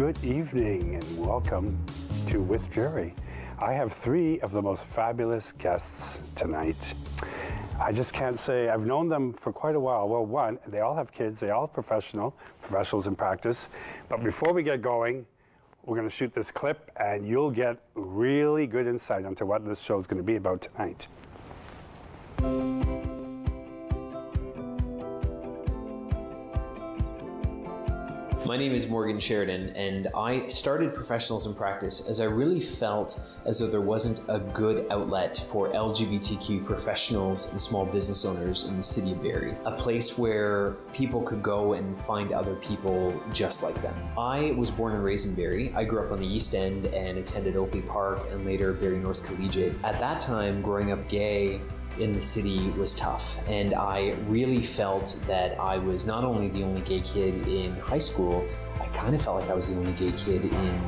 Good evening and welcome to With Gerry. I have three of the most fabulous guests tonight. I just can't say, I've known them for quite a while. Well, one, they all have kids, they all professionals in practice. But before we get going, we're going to shoot this clip and you'll get really good insight into what this show is going to be about tonight. My name is Morgan Sheridan, and I started Professionals in Practice as I really felt as though there wasn't a good outlet for LGBTQ professionals and small business owners in the city of Barrie, a place where people could go and find other people just like them. I was born and raised in Barrie. I grew up on the East End and attended Oakley Park and later Barrie North Collegiate. At that time, growing up gay in the city was tough, and I really felt that I was not only the only gay kid in high school, I kind of felt like I was the only gay kid in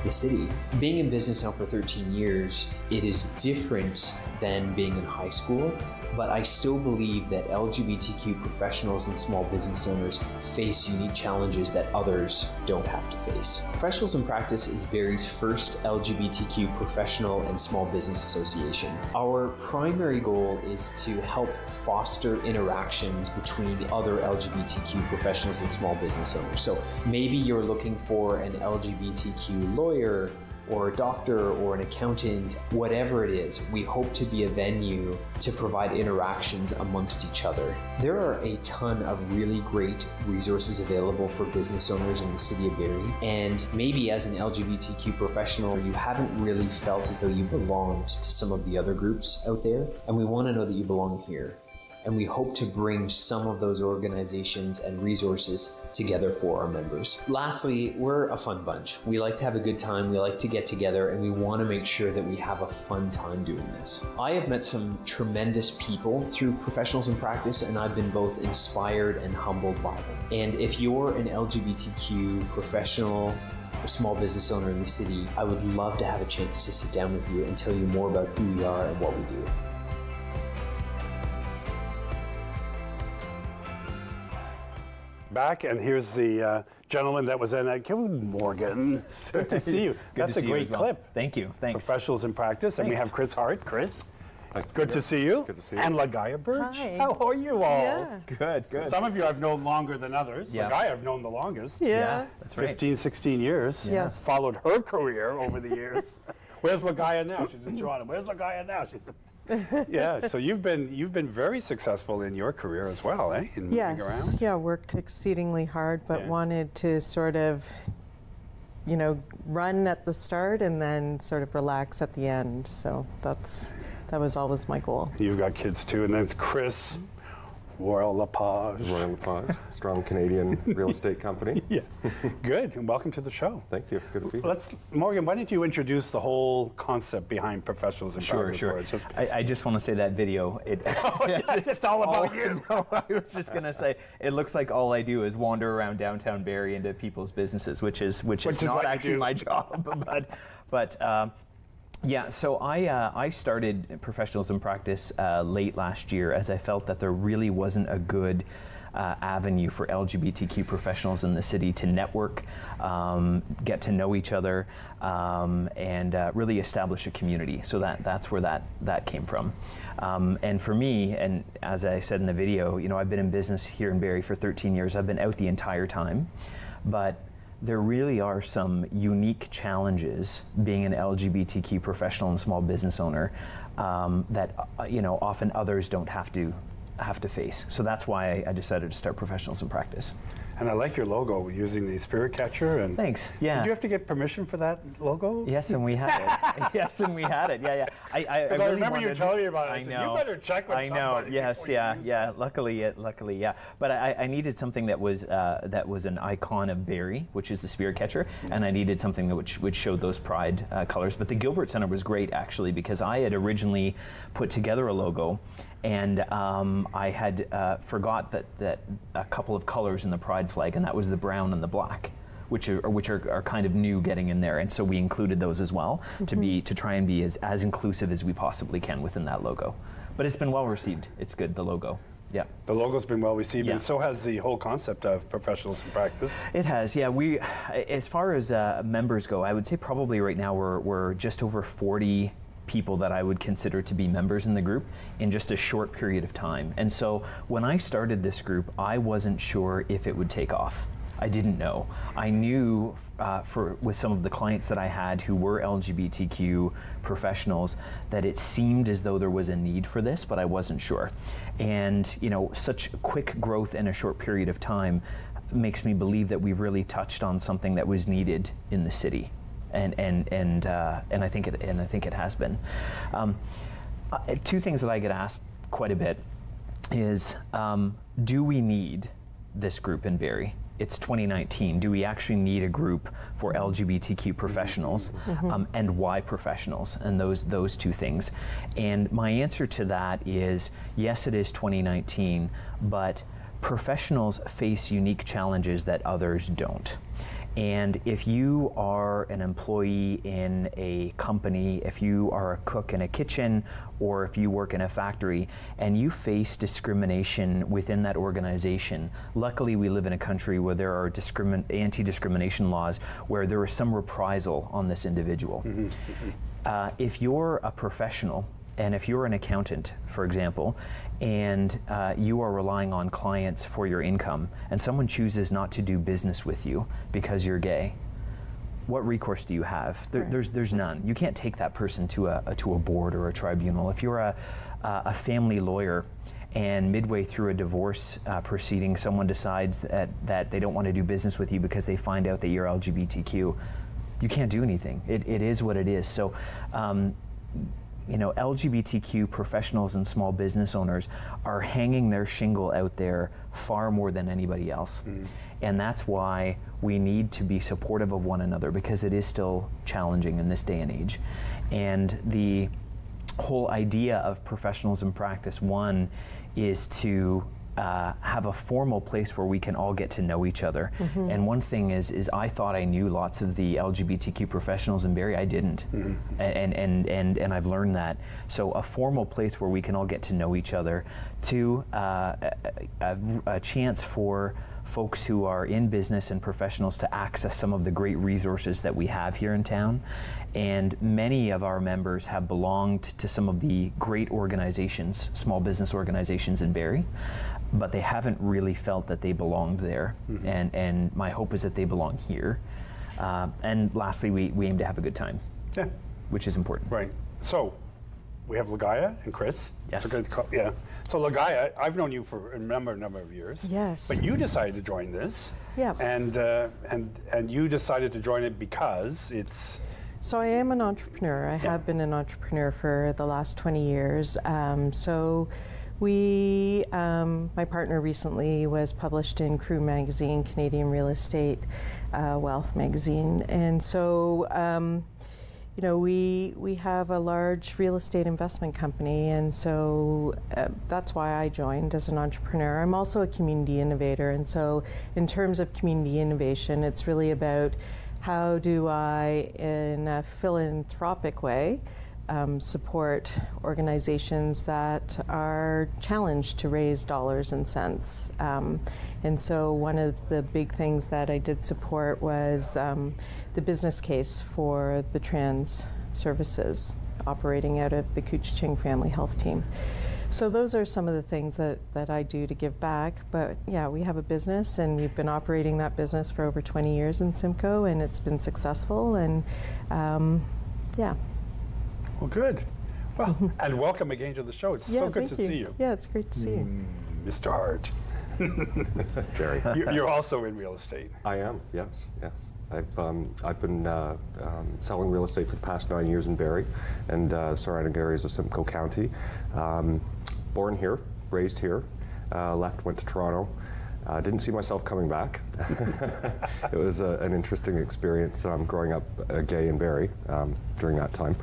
the city. Being in business now for 13 years, it is different than being in high school, but I still believe that LGBTQ professionals and small business owners face unique challenges that others don't have to face. Professionals in Practice is Barrie's first LGBTQ professional and small business association. Our primary goal is to help foster interactions between other LGBTQ professionals and small business owners. So maybe you're looking for an LGBTQ lawyer or a doctor or an accountant, whatever it is, we hope to be a venue to provide interactions amongst each other. There are a ton of really great resources available for business owners in the city of Barrie, and maybe as an LGBTQ professional, you haven't really felt as though you belonged to some of the other groups out there, and we want to know that you belong here. And we hope to bring some of those organizations and resources together for our members. Lastly, we're a fun bunch. We like to have a good time, we like to get together, and we want to make sure that we have a fun time doing this. I have met some tremendous people through Professionals in Practice, and I've been both inspired and humbled by them. And if you're an LGBTQ professional or small business owner in the city, I would love to have a chance to sit down with you and tell you more about who we are and what we do. Back, and here's the gentleman that was in that. Morgan, good to see you. That's a great clip. Thank you. Thanks. Professionals in Practice. Thanks. And we have Chris Hart. Chris, good to see you. Good to see you. And Lagaya Birch. Hi. How are you all? Yeah. Good. Some of you I've known longer than others. Yeah. Lagaya I've known the longest. Yeah. That's right. 15, 16 years. Yes. Followed her career over the years. Where's Lagaya now? She's in Toronto. Where's Lagaya now? She's in yeah, so you've been very successful in your career as well, eh? In moving around. Yeah, worked exceedingly hard, but wanted to sort of, run at the start and then sort of relax at the end. So that was always my goal. You've got kids too, and then it's Chris. Royal LePage. Royal LePage, strong Canadian real estate company. Yeah, good, and welcome to the show. Thank you, good to be here. Morgan, why don't you introduce the whole concept behind Professionals in Practice? Sure. I just want to say that video, it's all about you. No, I was just going to say, it looks like all I do is wander around downtown Barrie into people's businesses, which is not actually my job, but yeah, so I started Professionals in Practice late last year as I felt that there really wasn't a good avenue for LGBTQ professionals in the city to network, get to know each other, and really establish a community. So that's where that came from. And for me, and as I said in the video, I've been in business here in Barrie for 13 years. I've been out the entire time, but there really are some unique challenges being an LGBTQ professional and small business owner that often others don't have to face. So that's why I decided to start Professionals in Practice. And I like your logo using the spirit catcher. And thanks. Yeah. Did you have to get permission for that logo? Yes, and we had it. Yes, and we had it. Yeah. I really remember you telling me about it. I said, you better check with somebody. I know. Yes. Yeah. Luckily, yeah. But I needed something that was an icon of Barrie, which is the spirit catcher, and I needed something that which showed those pride colors. But the Gilbert Center was great actually because I had originally put together a logo. And I had forgot that a couple of colors in the pride flag, and that was the brown and the black, which are kind of new getting in there, and so we included those as well to try and be as inclusive as we possibly can within that logo. But it's been well received. It's good, the logo. Yeah. The logo's been well received, Yeah. and so has the whole concept of professionals in practice. It has, yeah. We, as far as members go, I would say probably right now we're just over 40 people that I would consider to be members in the group in just a short period of time. And so when I started this group, I wasn't sure if it would take off. I didn't know. I knew with some of the clients that I had who were LGBTQ professionals that it seemed as though there was a need for this, but I wasn't sure. And you know, such quick growth in a short period of time makes me believe that we've really touched on something that was needed in the city. And I think it has been. Two things that I get asked quite a bit is, do we need this group in Barrie? It's 2019. Do we actually need a group for LGBTQ professionals, and why professionals? And those two things. And my answer to that is yes, it is 2019, but professionals face unique challenges that others don't. And if you are an employee in a company, if you are a cook in a kitchen, or if you work in a factory, and you face discrimination within that organization, luckily we live in a country where there are anti-discrimination laws where there is some reprisal on this individual. If you're a professional, and if you're an accountant, for example, and you are relying on clients for your income, and someone chooses not to do business with you because you're gay, what recourse do you have? There's none. You can't take that person to a board or a tribunal. If you're a family lawyer and midway through a divorce proceeding, someone decides that they don't want to do business with you because they find out that you're LGBTQ, you can't do anything. It is what it is. So. You know, LGBTQ professionals and small business owners are hanging their shingle out there far more than anybody else. And that's why we need to be supportive of one another, because it is still challenging in this day and age. And the whole idea of professionals in practice, one, is to have a formal place where we can all get to know each other. And one thing is I thought I knew lots of the LGBTQ professionals in Barrie. I didn't. And I've learned that. So a formal place where we can all get to know each other. Two, a chance for folks who are in business and professionals to access some of the great resources that we have here in town. And many of our members have belonged to some of the great organizations, small business organizations in Barrie, but they haven't really felt that they belonged there. And my hope is that they belong here. And lastly, we aim to have a good time, which is important. Right. So we have Lagaya and Chris. Yes. So Lagaya, I've known you for a number of years. Yes. But you decided to join this. Yeah. And you decided to join it because it's. So I am an entrepreneur. I have been an entrepreneur for the last 20 years. So we, my partner recently was published in Crew Magazine, Canadian Real Estate Wealth Magazine. And so, you know, we have a large real estate investment company, and so that's why I joined as an entrepreneur. I'm also a community innovator, and so in terms of community innovation, it's really about how do I, in a philanthropic way, support organizations that are challenged to raise dollars and cents. And so one of the big things that I did support was the business case for the trans services operating out of the Couchiching Family Health Team. So those are some of the things that I do to give back. But yeah, we have a business, and we've been operating that business for over 20 years in Simcoe, and it's been successful. And yeah. Well, good. Well, and welcome again to the show. It's so good to see you. Yeah, it's great to see you. Mr. Hart. Jerry. You're also in real estate. I am, yes. I've been selling real estate for the past 9 years in Barrie and surrounding areas of Simcoe County. Born here, raised here, went to Toronto. Didn't see myself coming back. It was an interesting experience growing up gay in Barrie during that time.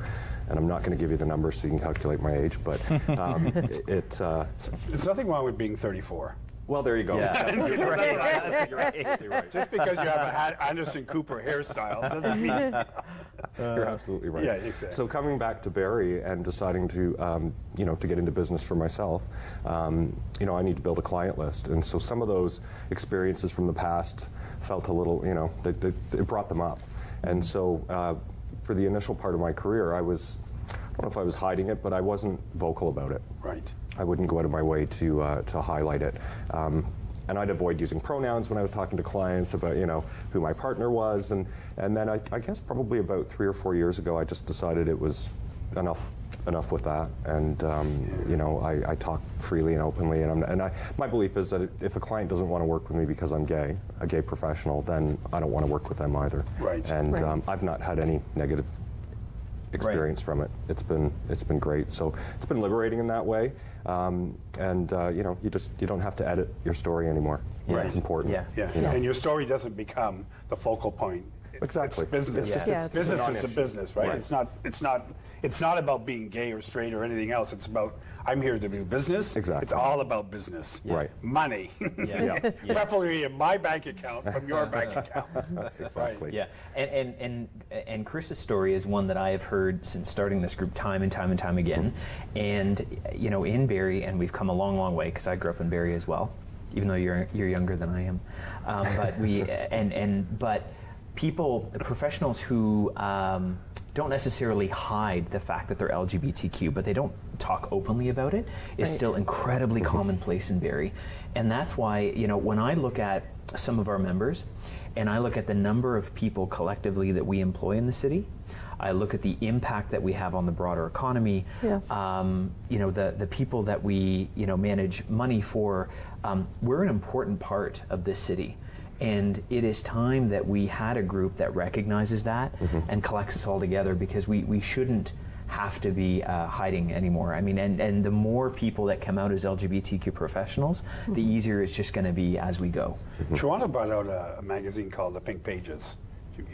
And I'm not going to give you the numbers so you can calculate my age, but it's nothing wrong with being 34. Well, there you go. Yeah. You're absolutely right. Just because you have an Anderson Cooper hairstyle doesn't mean. You're absolutely right. Yeah, exactly. So coming back to Barrie and deciding to, to get into business for myself, I need to build a client list. And so some of those experiences from the past felt a little, it brought them up. And so for the initial part of my career, I don't know if I was hiding it, but I wasn't vocal about it. Right. I wouldn't go out of my way to highlight it. And I'd avoid using pronouns when I was talking to clients about, who my partner was. And then I guess probably about 3 or 4 years ago, I just decided it was enough with that. And, I talk freely and openly. And my belief is that if a client doesn't want to work with me because I'm gay, a gay professional, then I don't want to work with them either. Right. And Right. I've not had any negative experience from it. It's been great. So it's been liberating in that way. You don't have to edit your story anymore. Right. It's important. Yeah. Yeah. And your story doesn't become the focal point. Exactly. It's business. it's Business is a non-issue. business, right? Right. It's not about being gay or straight or anything else. It's about I'm here to do business. Exactly. It's all about business. Right. Money. Yeah. Preferably in my bank account from your bank account. Exactly. Yeah, and Chris's story is one that I have heard since starting this group time and time and time again. And in Barrie, and we've come a long, long way because I grew up in Barrie as well, even though you're younger than I am. But people, professionals who don't necessarily hide the fact that they're LGBTQ, but they don't talk openly about it, is still incredibly commonplace in Barrie. And that's why, when I look at some of our members, and I look at the number of people collectively that we employ in the city, I look at the impact that we have on the broader economy. Yes. The people that we manage money for. We're an important part of this city. And it is time that we had a group that recognizes that and collects us all together, because we shouldn't have to be hiding anymore. I mean, and the more people that come out as LGBTQ professionals, the easier it's just going to be as we go. Toronto brought out a magazine called The Pink Pages.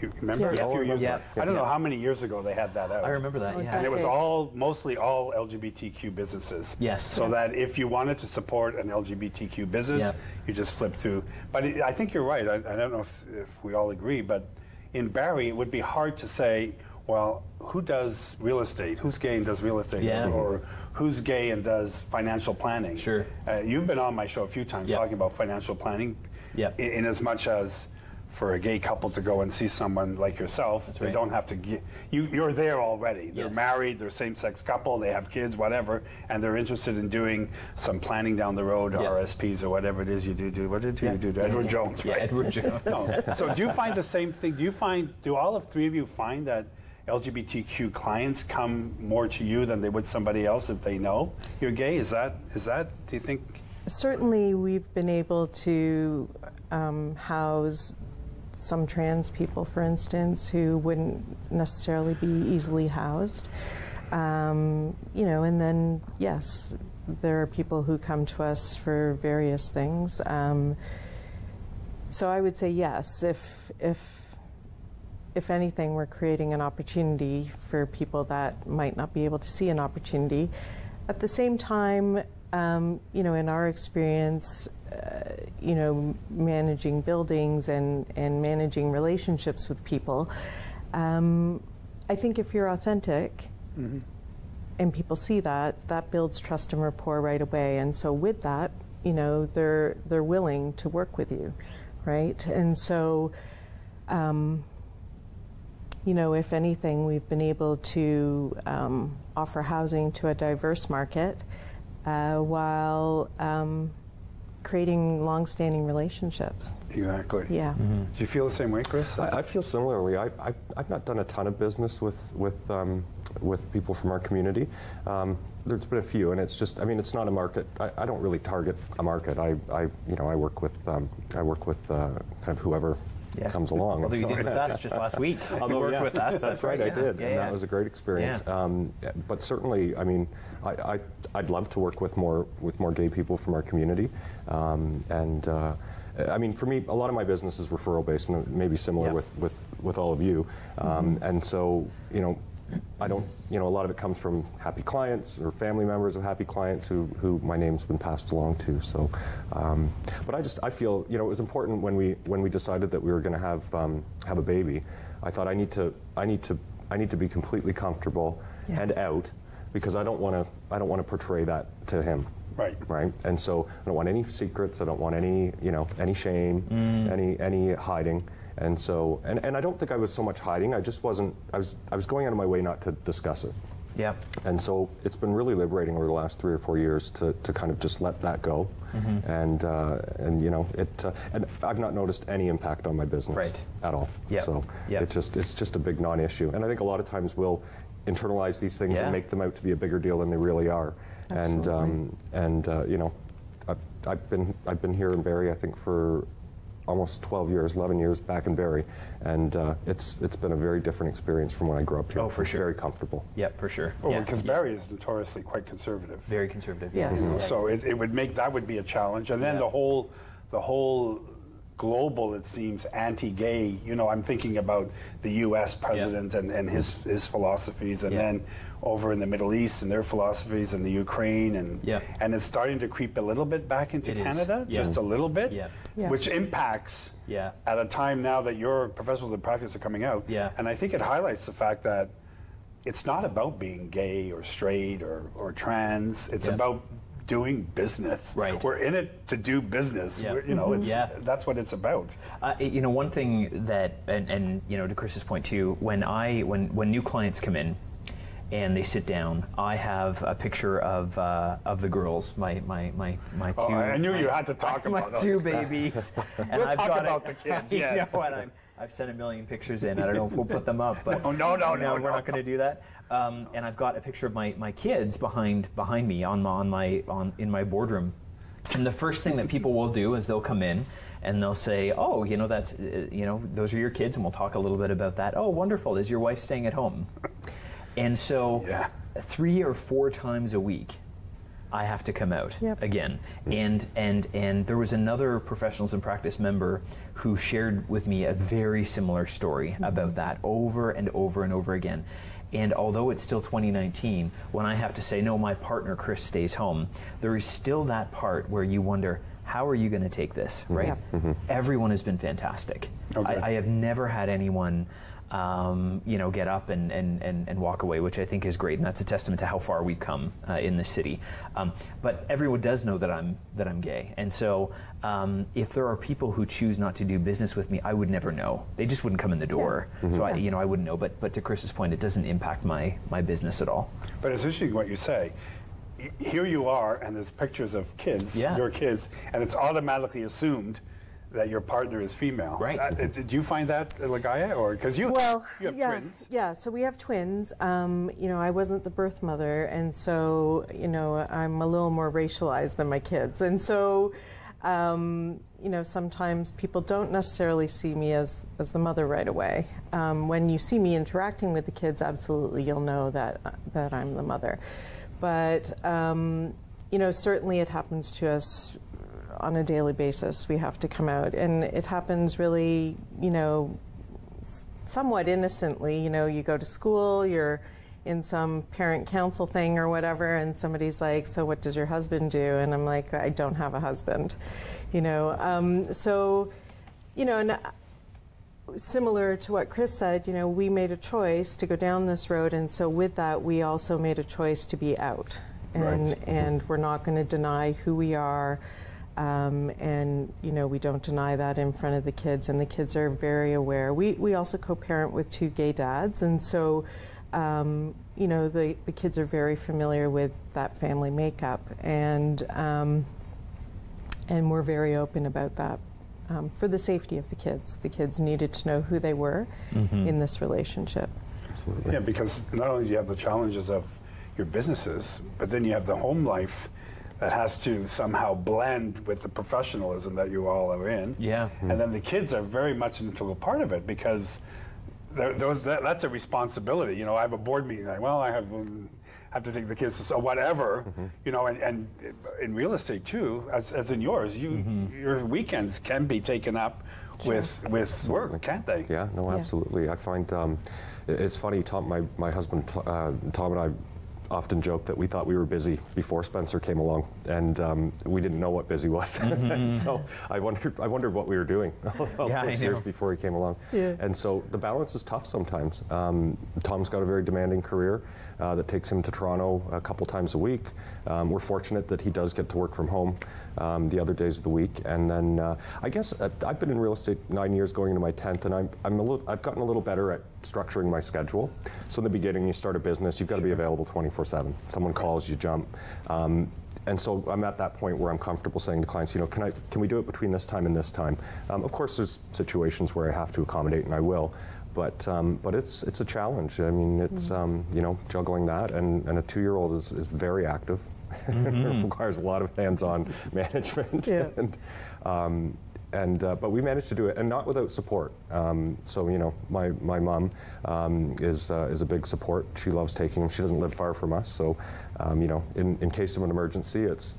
You remember? Yeah. A few years Yeah. ago. I don't know how many years ago they had that out. I remember that, yeah. And it was Decades. mostly all LGBTQ businesses. Yes. So that if you wanted to support an LGBTQ business, Yeah. you just flip through. But I think you're right. I don't know if we all agree, but in Barrie, it would be hard to say, well, who does real estate? Who's gay and does real estate? Yeah. Or who's gay and does financial planning? Sure. You've been on my show a few times Yeah. talking about financial planning. Yeah. In as much as for a gay couple to go and see someone like yourself, they right. don't have to you're there already. They're Yes. married, they're same-sex couple, they have kids, whatever, and they're interested in doing some planning down the road, Yeah. RSPs or whatever it is you do. What did you do? Edward Jones, Yeah, right? Edward Jones. No. So do you find the same thing? Do all of three of you find that LGBTQ clients come more to you than they would somebody else if they know you're gay? Is that do you think? Certainly, we've been able to house some trans people, for instance, who wouldn't necessarily be easily housed. And then, yes, there are people who come to us for various things. So I would say yes, if anything, we're creating an opportunity for people that might not be able to see an opportunity. At the same time, in our experience, managing buildings and managing relationships with people, I think if you're authentic and people see that, that builds trust and rapport right away. And so with that, they're willing to work with you, right? And so, if anything, we've been able to offer housing to a diverse market while creating long-standing relationships. Exactly. Yeah. Do you feel the same way, Chris? I feel similarly. I've not done a ton of business with people from our community. There's been a few, and it's just, it's not a market. I don't really target a market. I work with kind of whoever comes along. Although you did with us just last week. Although, you worked yes, with us. that's right, yeah. I did, Yeah, and yeah. that was a great experience. Yeah. But certainly, I'd love to work with more gay people from our community, for me, a lot of my business is referral based, and maybe similar Yeah. with all of you. And so, I don't, you know, a lot of it comes from happy clients or family members of happy clients who my name's been passed along to. So, but I feel, you know, it was important when we decided that we were going to have a baby. I thought I need to be completely comfortable and out, because I don't want to portray that to him. Right. Right. And so I don't want any secrets. I don't want any, you know, any shame, any hiding. And so, and I don't think I was so much hiding. I just wasn't. I was going out of my way not to discuss it. Yeah. And so it's been really liberating over the last 3 or 4 years to kind of just let that go. And you know, and I've not noticed any impact on my business at all. So it's just a big non-issue. And I think a lot of times we'll internalize these things and make them out to be a bigger deal than they really are. Absolutely. And you know, I've been here in Barrie, I think, for almost 12 years, 11 years back in Barrie, and it's been a very different experience from when I grew up here. Oh, for sure. Very comfortable. Yep, for sure. Well, because Barrie is notoriously quite conservative. Very conservative. Yes. So it would make, that would be a challenge, and then the whole global, it seems, anti-gay. You know, I'm thinking about the U.S. president and his philosophies, and then over in the Middle East and their philosophies, and the Ukraine, and it's starting to creep a little bit back into Canada, just a little bit, which impacts at a time now that your professionals in practice are coming out. And I think it highlights the fact that it's not about being gay or straight or trans. It's about doing business. Right. We're in it to do business. You know, that's what it's about. You know, one thing that, and you know, to Chris's point too, when new clients come in and they sit down, I have a picture of the girls, my two. Oh, I knew you had to talk about my two babies. And we'll talk about the kids. You know what? I've sent a million pictures in. I don't know if we'll put them up, but no, we're not going to do that. And I've got a picture of my kids behind me in my boardroom. And the first thing that people will do is they'll come in and they'll say, "Oh, you know, that's you know, those are your kids," and we'll talk a little bit about that. "Oh, wonderful. Is your wife staying at home?" And so 3 or 4 times a week, I have to come out again. And there was another Professionals in Practice member who shared with me a very similar story about that over and over and over again. And although it's still 2019, when I have to say, no, my partner Chris stays home, there is still that part where you wonder, how are you going to take this, right? Everyone has been fantastic. I have never had anyone you know, get up and walk away, which I think is great, and that's a testament to how far we've come in this city. But everyone does know that I'm gay, and so if there are people who choose not to do business with me, I would never know. They just wouldn't come in the door. So I wouldn't know. But to Chris's point, it doesn't impact my business at all. But it's interesting what you say. Here you are, and there's pictures of kids, your kids, and it's automatically assumed that your partner is female. Right. Did you find that, Lagaya, or because you have twins? Yeah, so we have twins. You know, I wasn't the birth mother, and so, you know, I'm a little more racialized than my kids. And so, you know, sometimes people don't necessarily see me as the mother right away. When you see me interacting with the kids, absolutely you'll know that I'm the mother. But, you know, certainly it happens to us on a daily basis. We have to come out, and it happens really, you know, somewhat innocently. You know, you go to school, you're in some parent council thing or whatever, and somebody's like, "So what does your husband do?" And I'm like, "I don't have a husband," you know. So, you know, and similar to what Chris said, you know, we made a choice to go down this road, and so with that, we also made a choice to be out, and we're not going to deny who we are. And, you know, we don't deny that in front of the kids, and the kids are very aware. We also co-parent with 2 gay dads, and so, you know, the kids are very familiar with that family makeup, and we're very open about that for the safety of the kids. The kids needed to know who they were in this relationship. Absolutely. Yeah, because not only do you have the challenges of your businesses, but then you have the home life that has to somehow blend with the professionalism that you all are in. And then the kids are very much an integral part of it, because that's a responsibility. You know, I have a board meeting. Well, I have to take the kids to whatever, you know, and in real estate too, as in yours, your weekends can be taken up with work, can't they? Yeah, no, absolutely. I find it's funny, Tom, my husband, Tom and I often joke that we thought we were busy before Spencer came along, and we didn't know what busy was. And so I wondered what we were doing all those years before he came along. Yeah. And so the balance is tough sometimes. Tom's got a very demanding career that takes him to Toronto a couple times a week. We're fortunate that he does get to work from home the other days of the week. And then I guess I've been in real estate 9 years, going into my 10th, and I've gotten a little better at structuring my schedule. So in the beginning, you start a business, you've got to be available 24/7. Someone calls, you jump. And so I'm at that point where I'm comfortable saying to clients, you know, can we do it between this time and this time? Of course, there's situations where I have to accommodate, and I will. But it's a challenge. I mean, it's you know, juggling that, and a 2-year-old is very active. It requires a lot of hands-on management. Yeah. But we managed to do it, and not without support. So you know, my mom is a big support. She loves taking him. She doesn't live far from us, so you know, in case of an emergency, it's,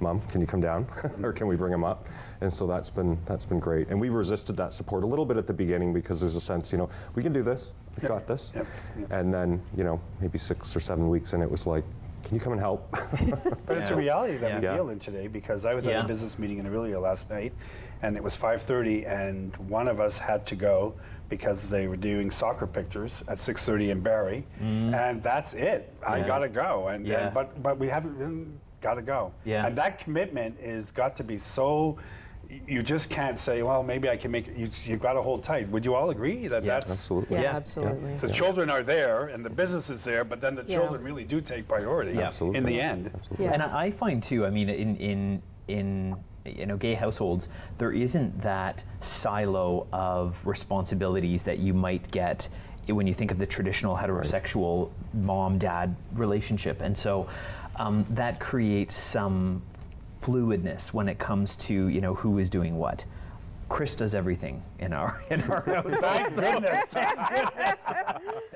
Mom, can you come down, or can we bring him up? And so that's been great. And we resisted that support a little bit at the beginning, because there's a sense, you know, we can do this, we got this. Yep. And then, you know, maybe 6 or 7 weeks, and it was like, can you come and help? But it's a reality that we deal in today, because I was at a business meeting in Aurelia last night, and it was 5:30, and one of us had to go because they were doing soccer pictures at 6:30 in Barrie, and that's it. I gotta go, but we haven't. Gotta go. Yeah. And that commitment is got to be so, you just can't say, well, maybe I can make it. You've got to hold tight. Would you all agree that that's... Absolutely. Yeah, absolutely. The children are there and the business is there, but then the children really do take priority in the end. Absolutely. Yeah. And I find too, I mean, in you know, gay households, there isn't that silo of responsibilities that you might get when you think of the traditional heterosexual mom-dad relationship. And so that creates some fluidness when it comes to, you know, who is doing what. Chris does everything in our house. Thank goodness.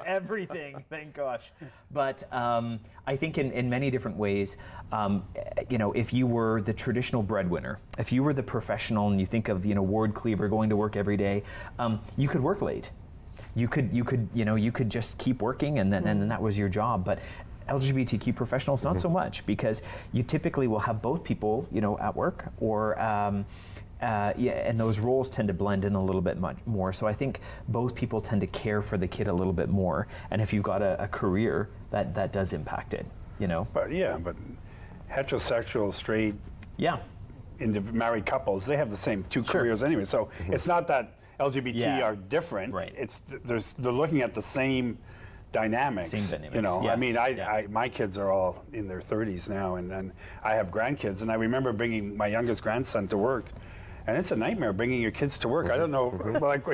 Everything, thank gosh. But I think in many different ways, you know, if you were the traditional breadwinner, if you were the professional, and you think of, you know, Ward Cleaver going to work every day, you could work late. You could just keep working, and then that was your job. But LGBTQ professionals, not so much, because you typically will have both people, you know, at work, or and those roles tend to blend in a little bit more. So I think both people tend to care for the kid a little bit more, and if you've got a career, that does impact it, you know. But heterosexual, straight, married couples, they have the same two careers anyway. So it's not that LGBT are different. Right. They're looking at the same dynamics. You know, I mean, my kids are all in their 30s now, and I have grandkids, and I remember bringing my youngest grandson to work, and it's a nightmare bringing your kids to work. I don't know, like,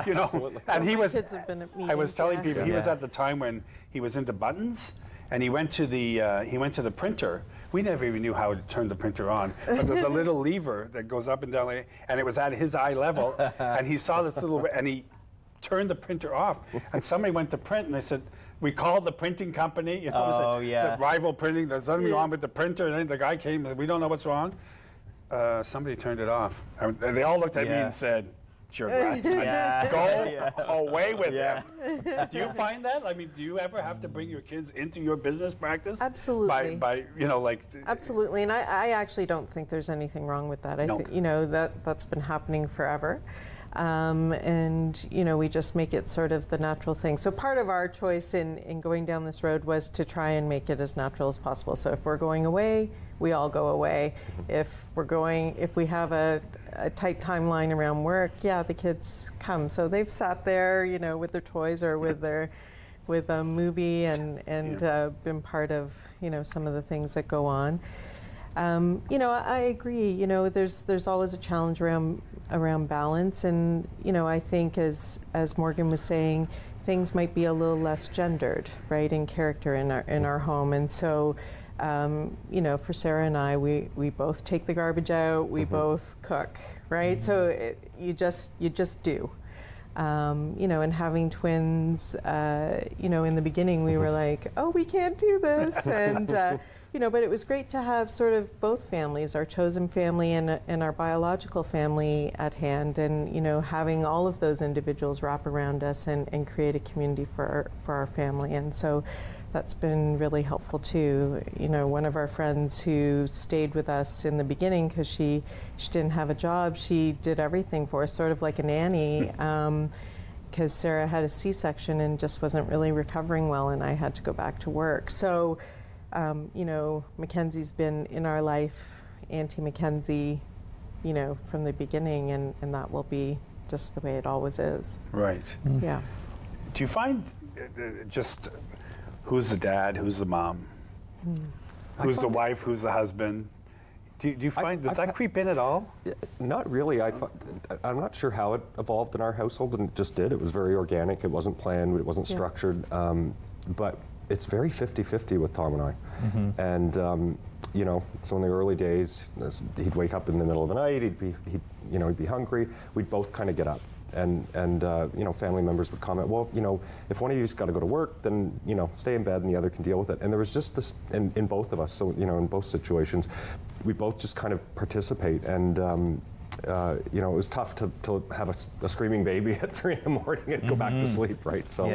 you know, and he was. I was telling people he was at the time when he was into buttons, and he went to the printer. We never even knew how to turn the printer on, but there's a little lever that goes up and down, and it was at his eye level, and he saw this little, and he turned the printer off, and somebody went to print, and they said, we called the printing company, you know, the rival printing, there's something wrong with the printer, and then the guy came, we don't know what's wrong. Somebody turned it off. And they all looked at me and said, sure, grandson, go away with him. Do you find that? I mean, do you ever have to bring your kids into your business practice? Absolutely. By you know, like... Absolutely, and I actually don't think there's anything wrong with that. I think, you know, that's been happening forever. And, you know, we just make it sort of the natural thing. So part of our choice in going down this road was to try and make it as natural as possible. So if we're going away, we all go away. If we have a tight timeline around work, the kids come. So they've sat there, you know, with their toys or with a movie and been part of, you know, some of the things that go on. You know, I agree. You know, there's always a challenge around balance, and you know, I think as Morgan was saying, things might be a little less gendered, right, in character in our home, and so. You know, for Sarah and I, we both take the garbage out. We both cook, right? So you just do. You know, and having twins, you know, in the beginning we were like, oh, we can't do this. And, you know, but it was great to have sort of both families, our chosen family and our biological family at hand. And, you know, having all of those individuals wrap around us and create a community for our family. And so that's been really helpful too. You know, one of our friends who stayed with us in the beginning because she didn't have a job, she did everything for us, sort of like a nanny, because Sarah had a C-section and just wasn't really recovering well, and I had to go back to work. So, you know, Mackenzie's been in our life, Auntie Mackenzie, you know, from the beginning, and that will be just the way it always is. Right. Yeah. Do you find just who's the dad, who's the mom, who's the wife, who's the husband? Do you find, does that creep in at all? Not really. I'm not sure how it evolved in our household, and it just did. It was very organic. It wasn't planned. It wasn't structured. But it's very 50-50 with Tom and I. And you know, so in the early days, he'd wake up in the middle of the night. He'd be hungry. We'd both kind of get up. And you know, family members would comment, well, you know, if one of you's got to go to work, then, you know, stay in bed and the other can deal with it. And there was just this in both of us. So, you know, in both situations, we both just kind of participate. And you know, it was tough to have a screaming baby at 3 in the morning and go back to sleep, right? So,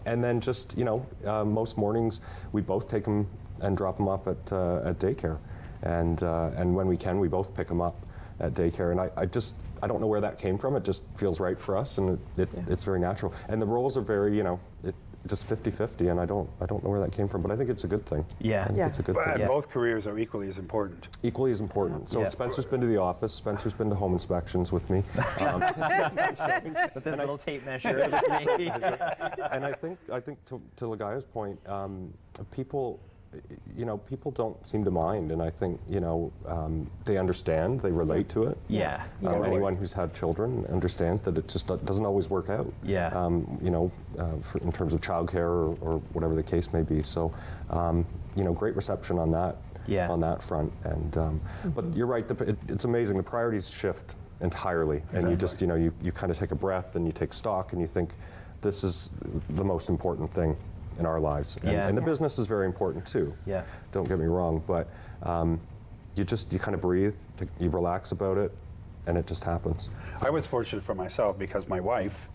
and then just, you know, most mornings we both take them and drop them off at daycare, and when we can, we both pick them up at daycare. And I don't know where that came from. It just feels right for us, and it's very natural. And the roles are very, you know, just 50-50, and I don't know where that came from, but I think it's a good thing. Yeah. I think it's a good thing. Both careers are equally as important. Equally as important. So Spencer's been to the office. Spencer's been to home inspections with me. With this little tape measure. And I think to Lagaya's point, people, you know, people don't seem to mind, and I think, you know, they understand, they relate to it. Yeah. Anyone who's had children understands that it just doesn't always work out. Yeah. You know, in terms of childcare or whatever the case may be. So, you know, great reception on that. Yeah. On that front, and but you're right. It's amazing. The priorities shift entirely, and you just, you know, you kind of take a breath and you take stock and you think, this is the most important thing in our lives. And the business is very important too. Yeah. Don't get me wrong, but you kind of breathe, you relax about it, and it just happens. I was fortunate for myself because my wife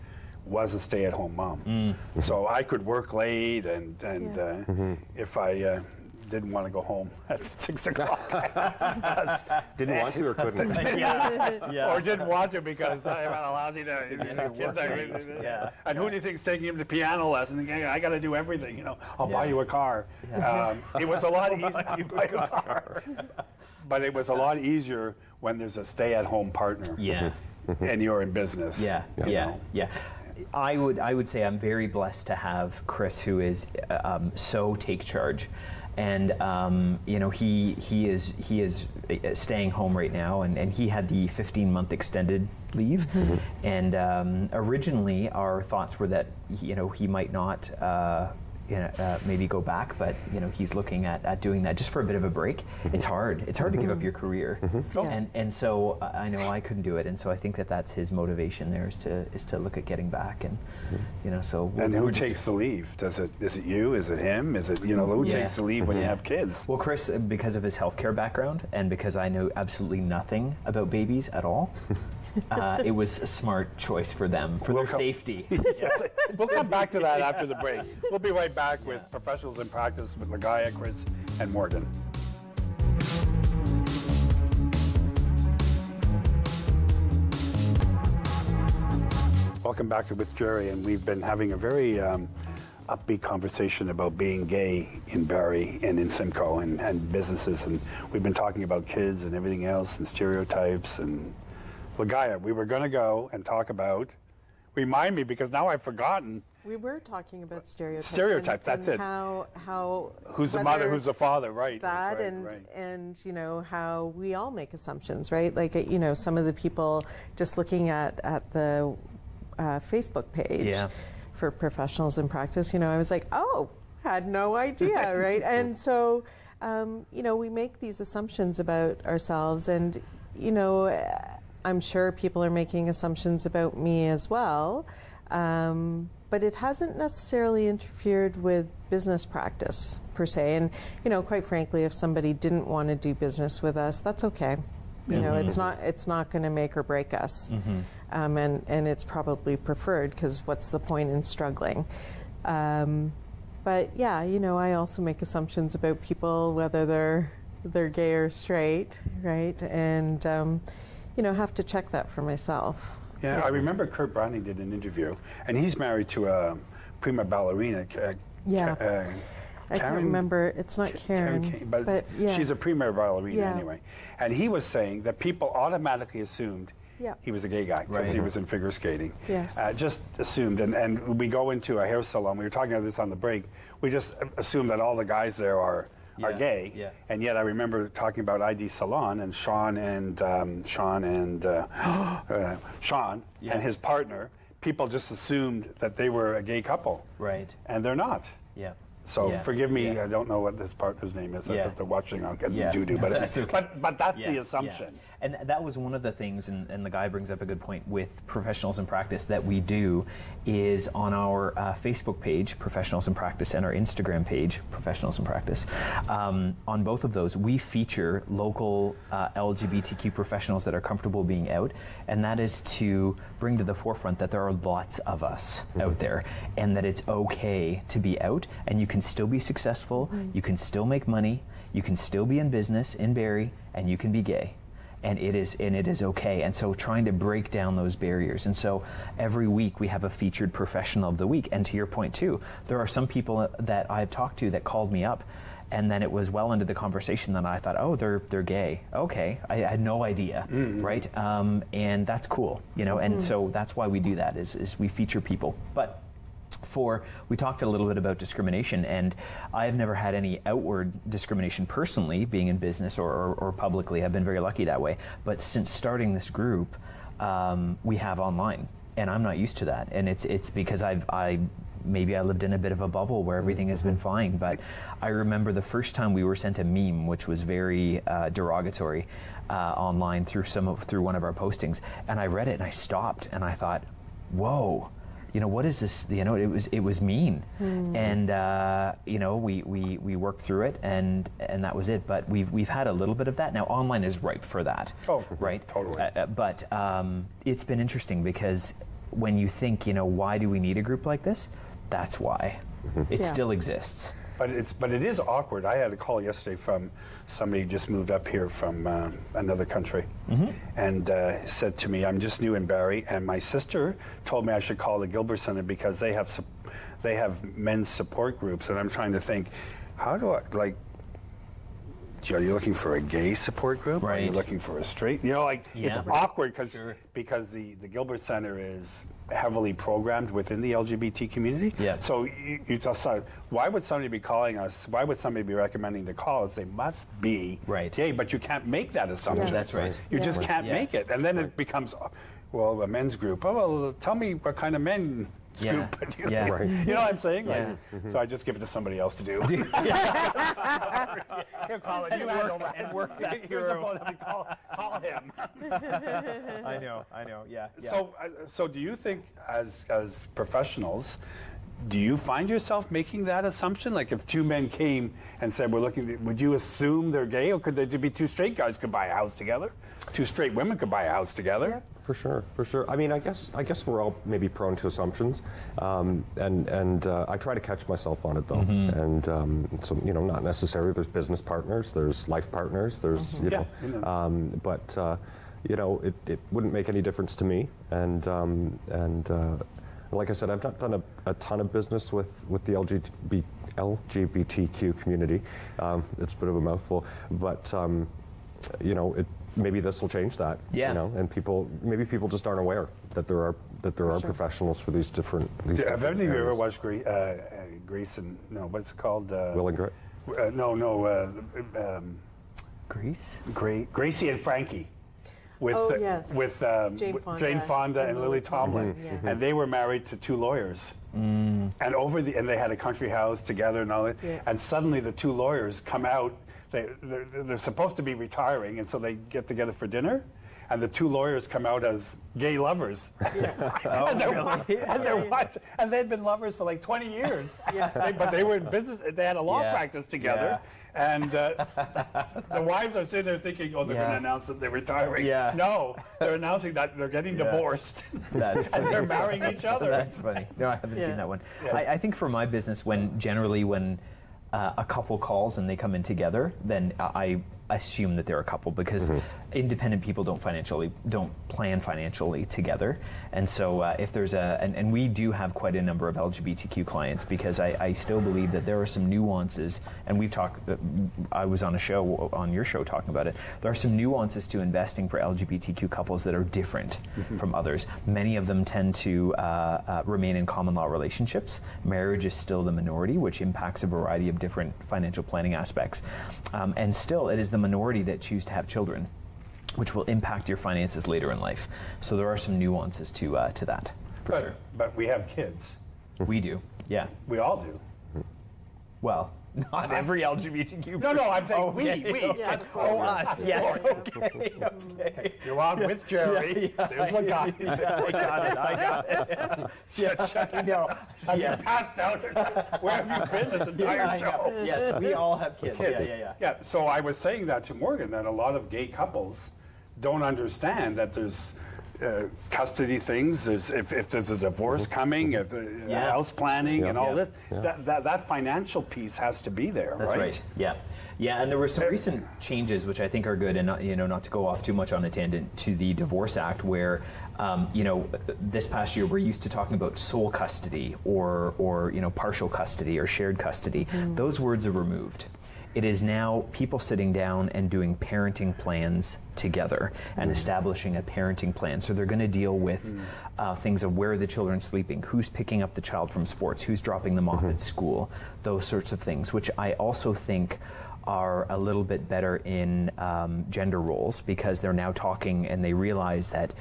was a stay-at-home mom. So I could work late, and if I didn't want to go home at 6 o'clock. Didn't want to or couldn't? Or didn't want to because I'm on a lousy kids. And who do you think's taking him to piano lessons? I got to do everything, you know. I'll buy you a car. It was a lot easier. You buy a car. But it was a lot easier when there's a stay-at-home partner. And you're in business. I would say I'm very blessed to have Chris, who is so take charge. And you know, he is staying home right now, and he had the 15-month extended leave. And originally our thoughts were that, you know, he might not maybe go back, but, you know, he's looking at doing that just for a bit of a break. It's hard to give up your career. And so I know I couldn't do it, and so I think that's his motivation there, is to look at getting back. And you know, so and who takes the leave? Is it you? Is it him? Is it, you know, who takes the leave when you have kids? Well, Chris, because of his healthcare background and because I know absolutely nothing about babies at all, it was a smart choice for them, for their safety. We'll come back to that after the break. We'll be right back with Professionals in Practice with Lagaya, Chris, and Morgan. Welcome back to With Gerry, and we've been having a very upbeat conversation about being gay in Barrie and in Simcoe and businesses, and we've been talking about kids and everything else and stereotypes. And Lagaya, we were going to go and talk about, remind me because now I've forgotten. We were talking about stereotypes. Stereotypes, that's it. How who's the mother, who's the father, right? That and you know, how we all make assumptions, right? Like, you know, some of the people just looking at the Facebook page for Professionals in Practice, you know, I was like, oh, had no idea, right? And so, you know, we make these assumptions about ourselves, and, you know, I'm sure people are making assumptions about me as well, but it hasn't necessarily interfered with business practice per se. And quite frankly, if somebody didn't want to do business with us, that's okay. It's not going to make or break us, and it's probably preferred, because what's the point in struggling? But yeah, I also make assumptions about people, whether they're gay or straight, right? And have to check that for myself. Yeah, I remember Kurt Browning did an interview, and he's married to a prima ballerina. I can't remember. It's not Karen, but yeah. She's a prima ballerina anyway. And he was saying that people automatically assumed he was a gay guy because he was in figure skating. Yes. Just assumed. And we go into a hair salon. We were talking about this on the break. We just assume that all the guys there are gay. Yeah. And yet I remember talking about ID Salon and Sean and his partner. People just assumed that they were a gay couple. Right. And they're not. Yeah. So forgive me, I don't know what this partner's name is. That's if they're watching, I'll get doo-doo. But that's okay. But that's the assumption. Yeah. And that was one of the things, and the guy brings up a good point, with Professionals in Practice that we do is on our Facebook page, Professionals in Practice, and our Instagram page, Professionals in Practice. On both of those, we feature local LGBTQ professionals that are comfortable being out, and that is to bring to the forefront that there are lots of us out there, and that it's okay to be out, and you can still be successful, you can still make money, you can still be in business in Barrie, and you can be gay. And it is okay. And so trying to break down those barriers. And so every week we have a featured professional of the week. And to your point too, there are some people that I've talked to that called me up, and then it was well into the conversation that I thought, oh, they're gay. Okay, I had no idea, right? And that's cool, And so that's why we do that is we feature people. But we talked a little bit about discrimination, and I've never had any outward discrimination personally, being in business or publicly. I've been very lucky that way. But since starting this group, we have online, and I'm not used to that. And it's because maybe I lived in a bit of a bubble where everything has been fine. But I remember the first time we were sent a meme, which was very derogatory online through one of our postings, and I read it and I stopped and I thought, whoa. What is this? It was mean, and we worked through it, and that was it. But we've had a little bit of that now. Online is ripe for that. Oh, right, totally. But it's been interesting because when you think, why do we need a group like this? That's why it still exists. But it is awkward. I had a call yesterday from somebody who just moved up here from another country, and said to me, "I'm just new in Barrie, and my sister told me I should call the Gilbert Center because they have men's support groups." And I'm trying to think, how do I are you looking for a gay support group? Right. Are you looking for a straight? It's awkward because the Gilbert Center is heavily programmed within the LGBT community. Yeah. So you just why would somebody be calling us? Why would somebody be recommending to call us? They must be gay, but you can't make that assumption. Yes. That's right. You just can't make it, and then it becomes, well, a men's group. Oh, well, tell me what kind of men. Scoop. You know what I'm saying? So I just give it to somebody else to do. He'll call it. And work that through. Call him. I know. Yeah. So do you think, as professionals, do you find yourself making that assumption? Like if two men came and said, "We're looking," would you assume they're gay, or could they be two straight guys could buy a house together? Two straight women could buy a house together. For sure. I mean, I guess we're all maybe prone to assumptions, and I try to catch myself on it though. And so not necessarily. There's business partners, there's life partners, there's but it wouldn't make any difference to me. And like I said, I've not done a ton of business with the LGBTQ community. It's a bit of a mouthful, but maybe this will change that. Yeah. And maybe people just aren't aware that there are professionals for these different. Have any of you ever watched Grace and what's it called? Will and Grace? Grease? Gracie and Frankie. With Jane Fonda and Lily Tomlin, and they were married to two lawyers, and they had a country house together and all that. And suddenly the two lawyers come out they're supposed to be retiring, and so they get together for dinner. And the two lawyers come out as gay lovers. Oh, and they'd been lovers for like 20 years. But they were in business, they had a law practice together. And the wives are sitting there thinking, oh, they're going to announce that they're retiring. No, they're announcing that they're getting divorced. That's and they're marrying each other. That's funny. No, I haven't seen that one. I think for my business, when a couple calls and they come in together, then I assume that they're a couple, because independent people don't plan financially together. And so if there's and we do have quite a number of LGBTQ clients, because I still believe that there are some nuances, and we've talked, I was on your show talking about it, there are some nuances to investing for LGBTQ couples that are different from others. Many of them tend to remain in common law relationships. Marriage is still the minority, which impacts a variety of different financial planning aspects. And still, it is the minority that choose to have children, which will impact your finances later in life. So there are some nuances to that, for sure. But we have kids. We do, yeah. We all do. Well, not every LGBTQ person. No, I'm saying we. That's us. Yes, okay. You're on with Gerry. There's a guy. I got it. Yes, I know. Have you passed out? Where have you been this entire show? Yes, we all have kids. Yeah, so I was saying that to Morgan, that a lot of gay couples don't understand that there's custody things, if there's a divorce coming, if house planning and all this, that financial piece has to be there. That's right. Yeah, and there were some recent changes which I think are good, and not to go off too much on a tangent, to the Divorce Act, where this past year we're used to talking about sole custody or partial custody or shared custody. Those words are removed. It is now people sitting down and doing parenting plans together and establishing a parenting plan. So they're going to deal with things of where are the children sleeping, who's picking up the child from sports, who's dropping them off at school, those sorts of things, which I also think are a little bit better in gender roles, because they're now talking and they realize that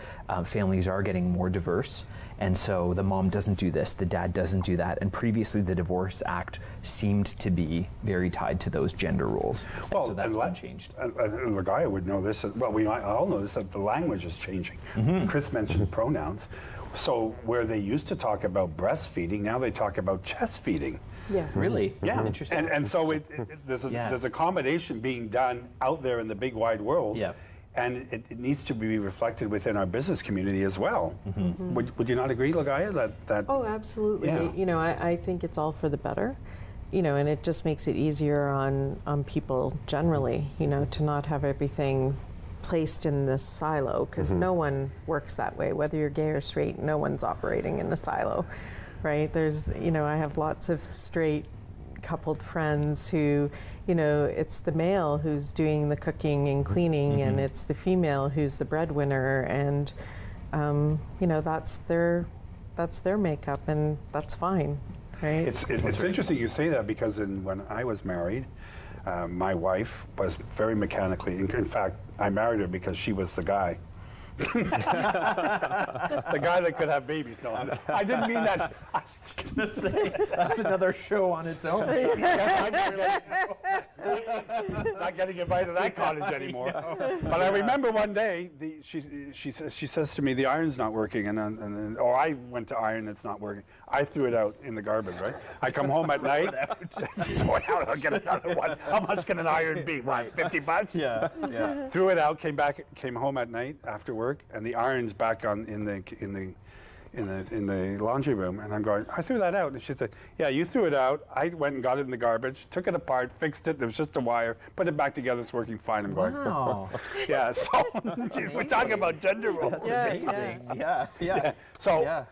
families are getting more diverse. And so the mom doesn't do this, the dad doesn't do that. And previously the Divorce Act seemed to be very tied to those gender roles. Well, so that's been changed. And Lagaya would know this, well, we all know this, that the language is changing. Chris mentioned pronouns. So where they used to talk about breastfeeding, now they talk about chest feeding. Yeah. Really? Yeah. Interesting. And so there's accommodation being done out there in the big wide world. Yeah. And it needs to be reflected within our business community as well. Would you not agree, Lagaya? That Oh, absolutely. Yeah. I think it's all for the better. And it just makes it easier on people generally, to not have everything placed in this silo, because no one works that way. Whether you're gay or straight, no one's operating in a silo, right? There's, I have lots of straight coupled friends who, it's the male who's doing the cooking and cleaning, and it's the female who's the breadwinner, and that's their makeup, and that's fine, right? It's interesting you say that, because when I was married, my wife was very mechanically. In fact, I married her because she was the guy. The guy that could have babies. No, I didn't mean that. I was going to say, that's another show on its own. Not getting invited to that cottage anymore. But I remember one day, she says to me, the iron's not working, or I went to iron, it's not working. I threw it out in the garbage, right? I come home at night, throw it out, I'll get another one. How much can an iron be? What, $50? Yeah. Threw it out, came home at night after work, and the iron's back on in the laundry room, and I'm going, I threw that out. And she said, yeah, you threw it out. I went and got it in the garbage, took it apart, fixed it. There was just a wire, put it back together. It's working fine. I'm going, yeah. So we're talking about gender roles. That's amazing. Yeah. So.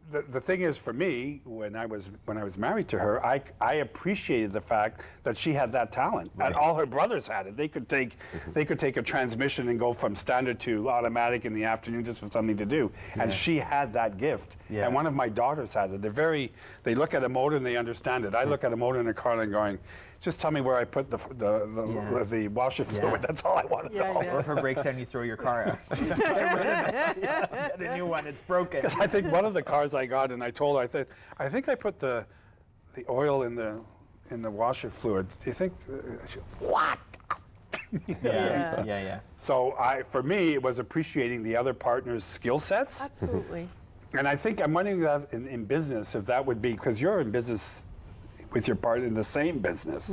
The thing is, for me, when I was married to her, I appreciated the fact that she had that talent, and all her brothers had it. They could take a transmission and go from standard to automatic in the afternoon just for something to do, and she had that gift. And one of my daughters has it. They look at a motor and they understand it. I look at a motor in a car and I'm going, just tell me where I put the washer fluid. That's all I want to know. Or if it breaks down, you throw your car out. Get a new one. It's broken. Because I think one of the cars I got, and I told her, I think I put the oil in the washer fluid. Do you think? What? Yeah. So for me, it was appreciating the other partner's skill sets. Absolutely. And I think I'm wondering that in business, if that would be, because you're in business with your partner in the same business.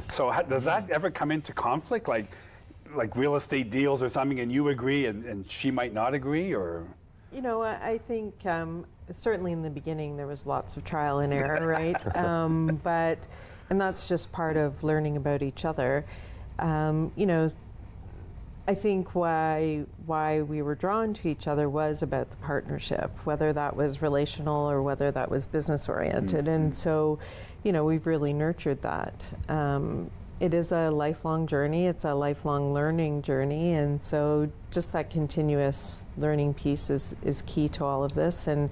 So does that ever come into conflict, like real estate deals or something, and you agree and she might not agree, or? You know, I think certainly in the beginning there was lots of trial and error, right? And that's just part of learning about each other. You know, I think why we were drawn to each other was about the partnership, whether that was relational or whether that was business oriented. And so, you know, we've really nurtured that. It is a lifelong journey. It's a lifelong learning journey. And so just that continuous learning piece is key to all of this. And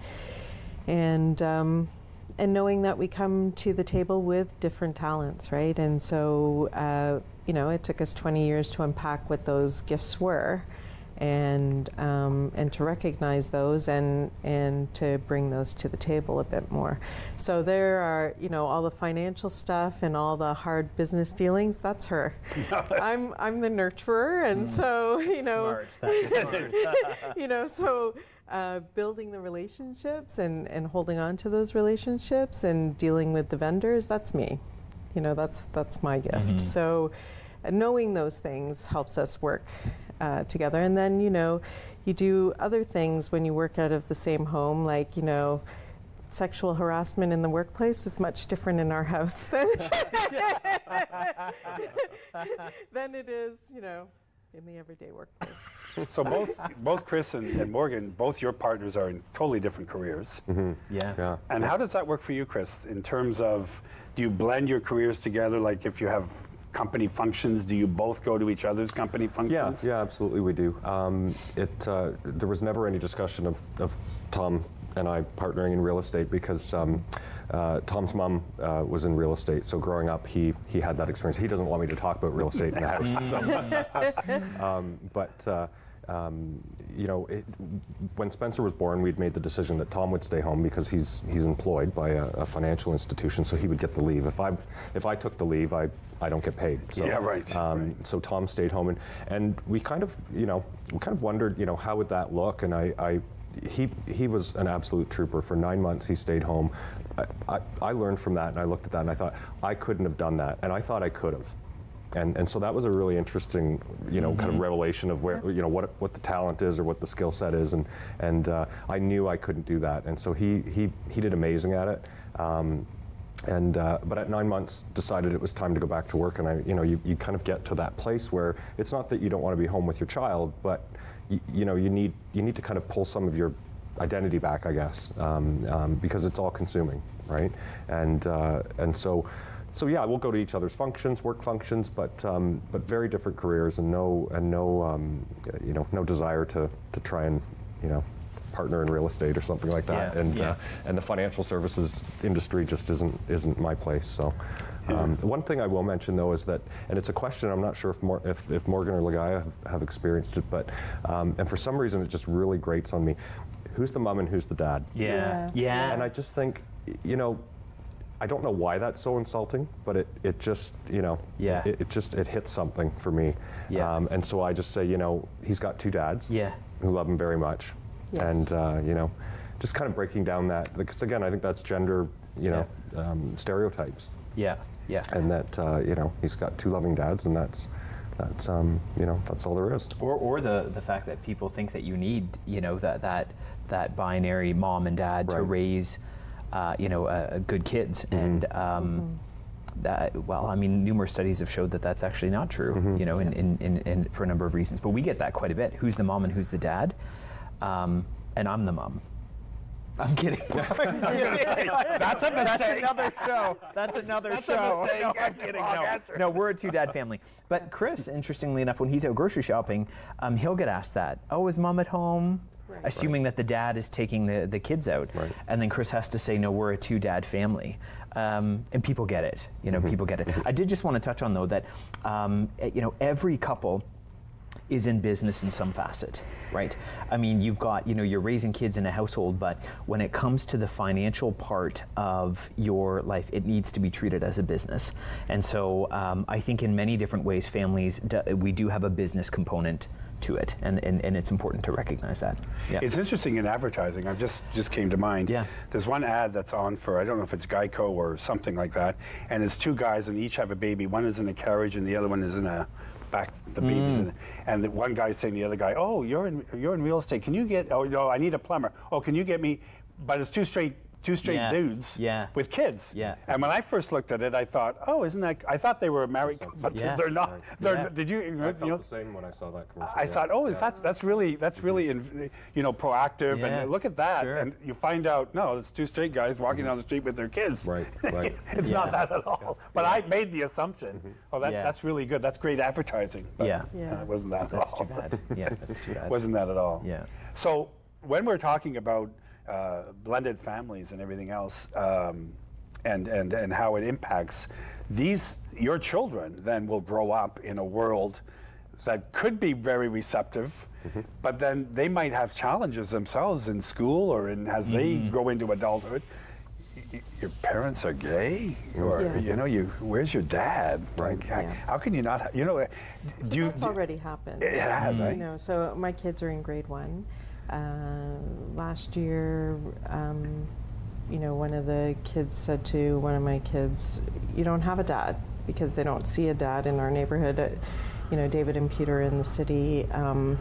knowing that we come to the table with different talents, right? And so, you know, it took us 20 years to unpack what those gifts were, and to recognize those and to bring those to the table a bit more. So there are, you know, all the financial stuff and all the hard business dealings. That's her. I'm the nurturer, and so you know, That's smart. you know, so. Building the relationships and holding on to those relationships and dealing with the vendors, that's me. You know, that's my gift. So knowing those things helps us work together. And then, you know, you do other things when you work out of the same home, like, you know, sexual harassment in the workplace is much different in our house than it is, you know, in the everyday workplace. So both Chris and Morgan, both your partners are in totally different careers. Yeah. And how does that work for you, Chris, in terms of, do you blend your careers together? Like if you have company functions, do you both go to each other's company functions? Yeah, absolutely we do. There was never any discussion of Tom and I partnering in real estate because Tom's mom was in real estate, so growing up he had that experience. He doesn't want me to talk about real estate in the house. You know, when Spencer was born, we'd made the decision that Tom would stay home because he's employed by a financial institution, so he would get the leave. If I took the leave, I don't get paid. So, yeah, right. So Tom stayed home, and we kind of wondered, you know, how would that look? And he was an absolute trooper. For 9 months, he stayed home. I learned from that, and I looked at that, and I thought, I couldn't have done that, and I thought I could have. And so that was a really interesting, you know, kind of revelation of where, you know, what the talent is or what the skill set is, and I knew I couldn't do that, and so he did amazing at it. But at 9 months, decided it was time to go back to work, and you kind of get to that place where it's not that you don't want to be home with your child, but you need to kind of pull some of your identity back, I guess, because it's all consuming, right? And so yeah, we'll go to each other's functions, work functions, but very different careers, and no desire to try and, you know, partner in real estate or something like that. Yeah. And the financial services industry just isn't my place. So one thing I will mention though is that, and it's a question I'm not sure if Morgan or Ligaya have experienced it, but and for some reason it just really grates on me. Who's the mom and who's the dad? Yeah. And I just think, you know, I don't know why that's so insulting, but it just, you know, it hits something for me. Yeah. And so I just say, you know, he's got two dads who love him very much. Yes. And, you know, just kind of breaking down that, because again, I think that's gender, you know, stereotypes. Yeah. And that, you know, he's got two loving dads, and that's you know, that's all there is. Or the fact that people think that you need, you know, that binary mom and dad to raise, you know, good kids. And well, I mean, numerous studies have showed that that's actually not true, you know, in for a number of reasons. But we get that quite a bit. Who's the mom and who's the dad? And I'm the mom. I'm kidding. That's a mistake. That's another show. No, I'm kidding. No, we're a two-dad family. But Chris, interestingly enough, when he's out grocery shopping, he'll get asked that. Oh, is mom at home? Right. Assuming that the dad is taking the kids out. Right. And then Chris has to say, no, we're a two-dad family. And people get it. You know, people get it. I did just want to touch on, though, that, you know, every couple is in business in some facet, right? I mean, you've got, you're raising kids in a household, but when it comes to the financial part of your life, it needs to be treated as a business. And so I think in many different ways, families, we do have a business component to it, and it's important to recognize that. Yeah. It's interesting in advertising. I just came to mind. Yeah. There's one ad that's on for, I don't know if it's Geico or something like that, and it's two guys and each have a baby. One is in a carriage and the other one is in a back. The baby's in it. And the one guy's saying to the other guy, "Oh, you're in real estate. Can you get? Oh no, I need a plumber. Oh, can you get me?" But it's two straight dudes with kids. Yeah. And when I first looked at it, I thought, oh, isn't that? I thought they were a married, but they're not. Right. Did you? I felt the same when I saw that commercial. I thought, oh, that's really proactive, and look at that, Sure. and you find out, no, it's two straight guys walking down the street with their kids. Right. It's not that at all. But I made the assumption, oh, that's really good. That's great advertising. But it wasn't that at all. That's too bad. Yeah, that's too bad. Wasn't that at all. Yeah. So when we're talking about blended families and everything else, and how it impacts your children, then will grow up in a world that could be very receptive, but then they might have challenges themselves in school or as they grow into adulthood. Your parents are gay, or where's your dad? Like, how can you not? That's already happened. It has, So my kids are in grade 1. Last year, one of the kids said to one of my kids, "You don't have a dad," because they don't see a dad in our neighborhood. David and Peter in the city, my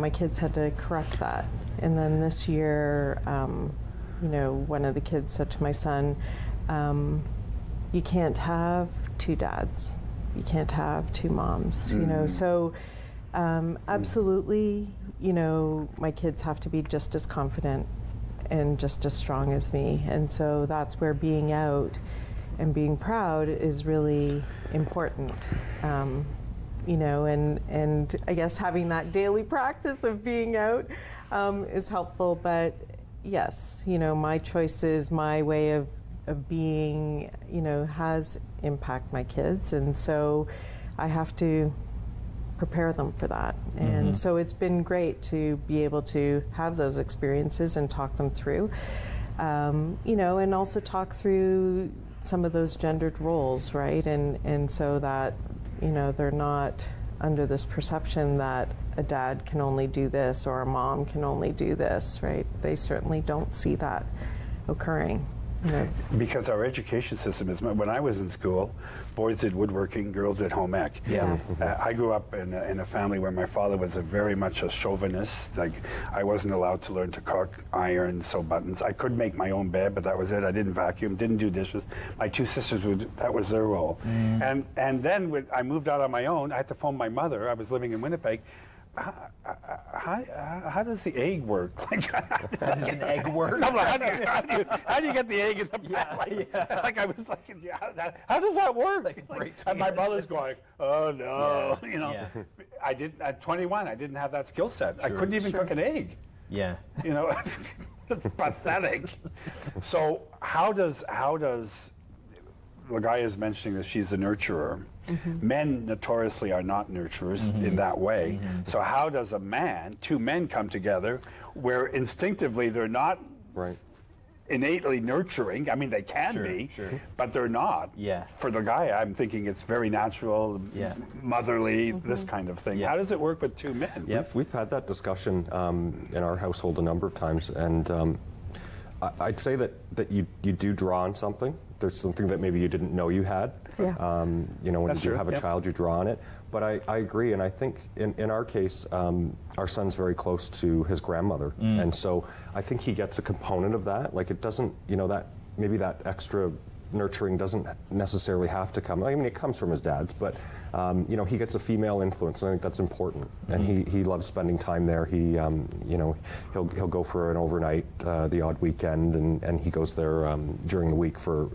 kids had to correct that. And then this year, one of the kids said to my son, "You can't have two dads. You can't have two moms." So. Absolutely, my kids have to be just as confident and just as strong as me. And so that's where being out and being proud is really important. And I guess having that daily practice of being out is helpful. But yes, my choices, my way of being, has impacted my kids. And so I have to prepare them for that. And so it's been great to be able to have those experiences and talk them through, and also talk through some of those gendered roles, right? And so that, they're not under this perception that a dad can only do this or a mom can only do this, right? They certainly don't see that occurring. Because our education system is, when I was in school, boys did woodworking, girls did home ec. Yeah. I grew up in a family where my father was very much a chauvinist. Like, I wasn't allowed to learn to cook, iron, sew buttons. I could make my own bed, but that was it. I didn't vacuum, didn't do dishes. My two sisters, that was their role. And then when I moved out on my own, I had to phone my mother. I was living in Winnipeg. How does the egg work? How does an egg work? No, how do you get the egg in the pan? Like I was like, how does that work? And my mother's going, oh no, I didn't at 21. I didn't have that skill set. I couldn't even cook an egg. Yeah. It's pathetic. So how does Lagaya is mentioning that she's a nurturer. Men notoriously are not nurturers in that way. So how does two men come together where instinctively they're not innately nurturing? I mean, they can be, but they're not. For Lagaya, I'm thinking it's very natural, motherly, this kind of thing. How does it work with two men? We've had that discussion in our household a number of times, and I'd say that you do draw on something. There's something that maybe you didn't know you had. When That's you true. have a child, you draw on it. But I agree, and I think in our case, our son's very close to his grandmother, and so I think he gets a component of that. Like, it doesn't, that maybe that extra nurturing doesn't necessarily have to come. I mean, it comes from his dad's, but he gets a female influence, and I think that's important. And he loves spending time there. He, he'll go for an overnight the odd weekend, and he goes there during the week for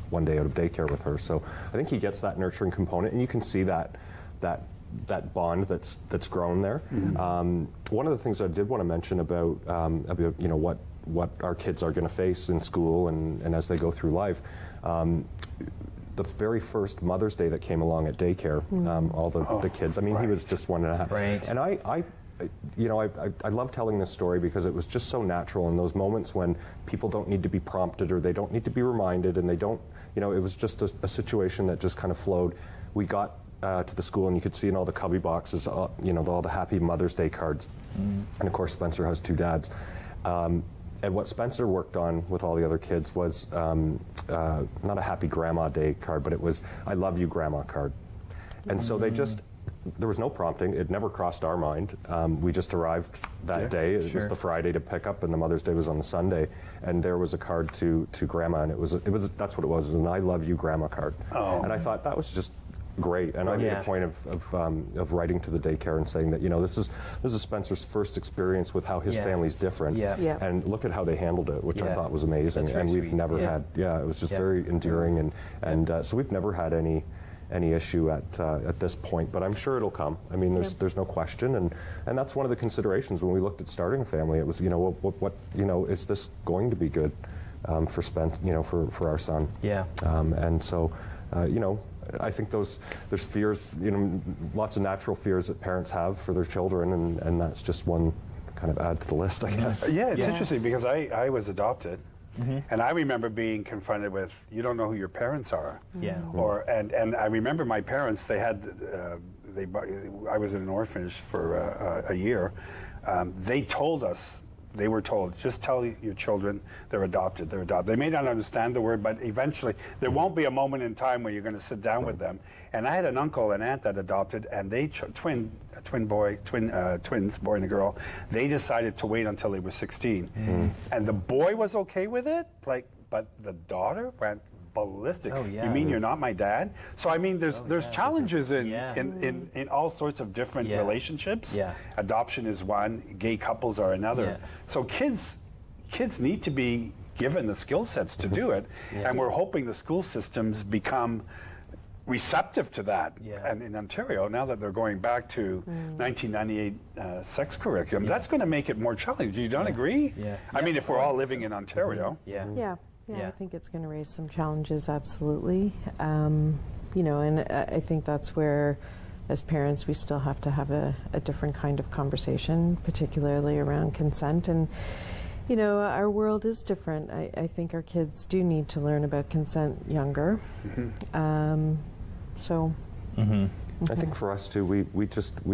one day out of daycare with her. So I think he gets that nurturing component, and you can see that bond that's grown there. One of the things I did want to mention about what our kids are going to face in school and as they go through life. the very first Mother's Day that came along at daycare, all the kids. I mean, he was just 1.5. Right. And I love telling this story because it was just so natural in those moments when people don't need to be prompted or they don't need to be reminded, and they don't, it was just a situation that just kind of flowed. We got to the school, and you could see in all the cubby boxes, all the happy Mother's Day cards. And of course, Spencer has 2 dads. And what Spencer worked on with all the other kids was not a Happy Grandma Day card, but it was I love you Grandma card. And so they just, there was no prompting. It never crossed our mind. We just arrived that day. It was the Friday to pick up, and the Mother's Day was on the Sunday. And there was a card to Grandma, and it was that's what it was an I love you Grandma card. Oh. And I thought that was just great, and I made a point of writing to the daycare and saying that this is Spencer's first experience with how his family's different, and look at how they handled it, which I thought was amazing. And we've never had, it was just very endearing, and so we've never had any issue at this point, but I'm sure it'll come. I mean, there's no question, and that's one of the considerations when we looked at starting a family. It was what is this going to be good for for our son? Yeah, and so I think there's fears, lots of natural fears that parents have for their children, and that's just one kind of add to the list, I guess. Yeah, it's interesting because I was adopted, and I remember being confronted with, you don't know who your parents are. Yeah. And I remember my parents, they had, I was in an orphanage for a year. They told us, they were told, just tell your children they're adopted, they're adopted. They may not understand the word, but eventually there won't be a moment in time where you're going to sit down with them. And I had an uncle and aunt that adopted, and they twins, boy and a girl. They decided to wait until they were 16, and the boy was okay with it, but the daughter went ballistic. Oh, yeah. You mean you're not my dad? So I mean, there's challenges in all sorts of different relationships. Yeah. Adoption is one, gay couples are another. Yeah. So kids need to be given the skill sets to do it, and we're hoping the school systems become receptive to that. Yeah. And in Ontario, now that they're going back to 1998 sex curriculum, that's going to make it more challenging. You don't agree? Yeah. I mean, if we're all living in Ontario. Yeah. Yeah, I think it's going to raise some challenges, absolutely. And I think that's where, as parents, we still have to have a different kind of conversation, particularly around consent. And, our world is different. I think our kids do need to learn about consent younger. I think for us, too, we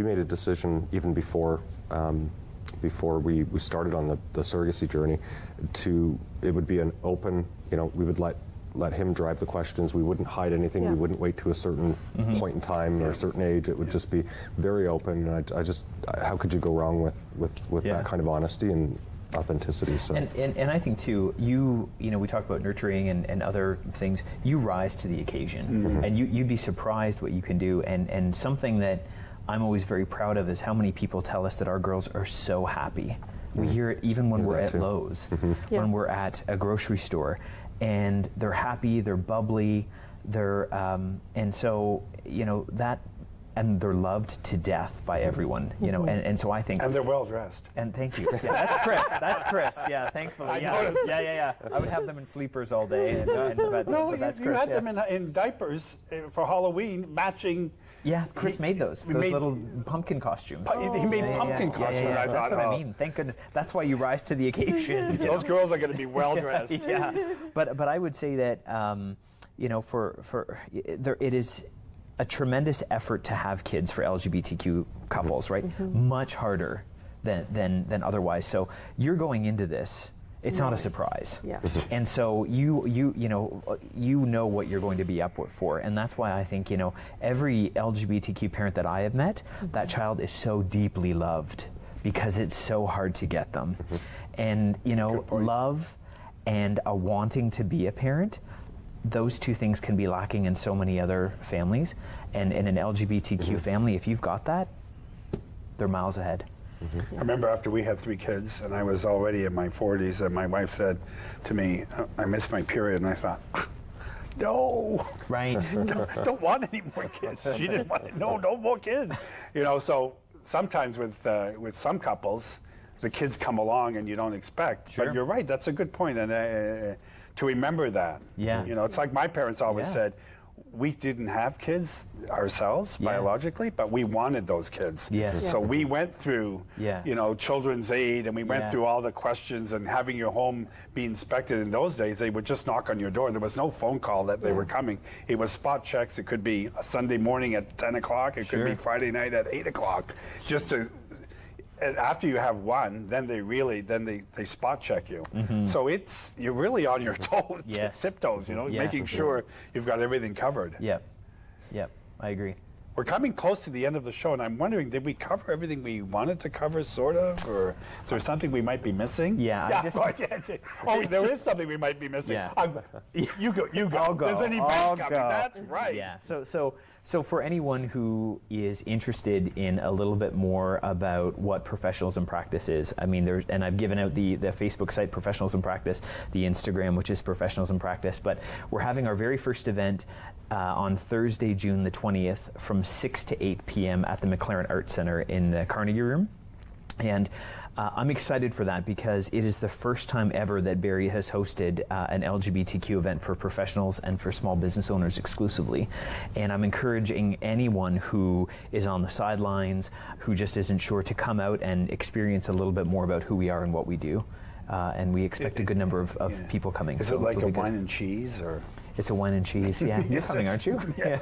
made a decision even before we started on the surrogacy journey, it would be an open, we would let him drive the questions. We wouldn't hide anything. We wouldn't wait to a certain point in time or a certain age. It would just be very open. And how could you go wrong with that kind of honesty and authenticity? So. And I think too, we talk about nurturing and other things. You rise to the occasion, and you'd be surprised what you can do. And something that I'm always very proud of is how many people tell us that our girls are so happy. We hear it even when we're at Lowe's, when we're at a grocery store, and they're happy, they're bubbly, and so that, and they're loved to death by everyone, and so I think. And they're well dressed. And thank you. Yeah, that's Chris. That's Chris. Yeah, thankfully. Yeah. I would have them in sleepers all day. But that's Chris. You had them in diapers for Halloween, matching. Yeah, Chris made those little pumpkin costumes. He made pumpkin costumes. I thought, that's what I mean. Thank goodness. That's why you rise to the occasion. Those girls are going to be well dressed. Yeah, but I would say that it is a tremendous effort to have kids for LGBTQ couples, right? Much harder than otherwise. So you're going into this. It's not a surprise. Yeah. And so you know what you're going to be up for. And that's why I think, every LGBTQ parent that I have met, that child is so deeply loved because it's so hard to get them. And, love and a wanting to be a parent, those two things can be lacking in so many other families. And in an LGBTQ family, if you've got that, they're miles ahead. I remember after we had 3 kids, and I was already in my 40s, and my wife said to me, I missed my period, and I thought, no. Right. don't want any more kids. She didn't want no more kids. So sometimes with some couples, the kids come along and you don't expect. Sure. But you're right, that's a good point, and to remember that. Yeah. It's like my parents always said, we didn't have kids ourselves biologically, but we wanted those kids. Yes. So we went through, you know, Children's Aid, and we went through all the questions, and having your home be inspected. In those days, they would just knock on your door. There was no phone call that they were coming. It was spot checks. It could be a Sunday morning at 10 o'clock. It could be Friday night at 8 o'clock. Just to, and after you have one, then they spot check you. So you're really on your toes, tiptoes, you know, making sure you've got everything covered. Yep, I agree. We're coming close to the end of the show, and I'm wondering, did we cover everything we wanted to cover, sort of, or is there something we might be missing? Oh, there is something we might be missing. You go. I'll go. There's an event coming. That's right. Yeah. So for anyone who is interested in a little bit more about what Professionals in Practice is, I mean, and I've given out the Facebook site Professionals in Practice, the Instagram, which is Professionals in Practice, but we're having our very first event on Thursday, June the 20th from 6 to 8 p.m. at the McLaren Arts Center in the Carnegie Room. And I'm excited for that because it is the first time ever that Barrie has hosted an LGBTQ event for professionals and for small business owners exclusively. And I'm encouraging anyone who is on the sidelines, who just isn't sure, to come out and experience a little bit more about who we are and what we do. And we expect a good number of people coming. Is it like a wine and cheese, or? It's a wine and cheese. Yeah, you're coming, aren't you? Yeah.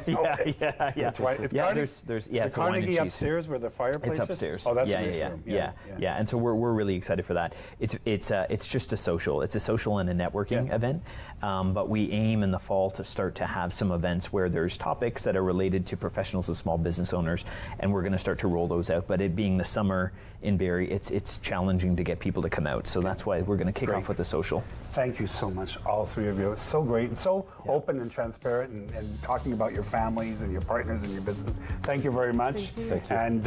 It's there's Carnegie upstairs where the fireplace is? It's upstairs. Oh, that's a nice room. Yeah. And so we're really excited for that. It's just a social. It's a social and a networking event. But we aim in the fall to start to have some events where there's topics that are related to professionals and small business owners, and we're going to start to roll those out. But it being the summer in Barrie, it's challenging to get people to come out. So that's why we're going to kick off with the social. Thank you so much, all three of you. It's so great and so open and transparent, and talking about your families and your partners and your business. Thank you very much. Thank you. And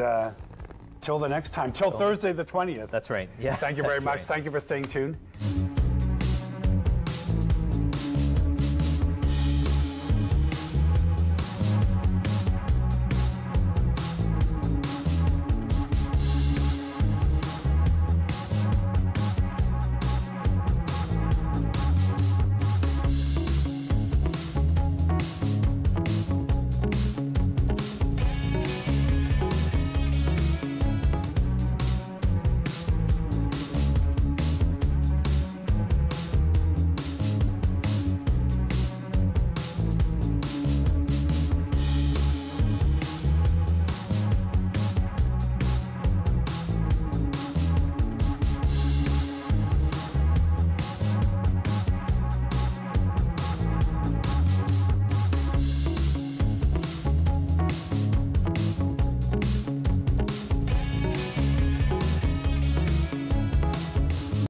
till the next time, till Thursday the 20th. That's right. Yeah. Thank you very much. Thank you for staying tuned.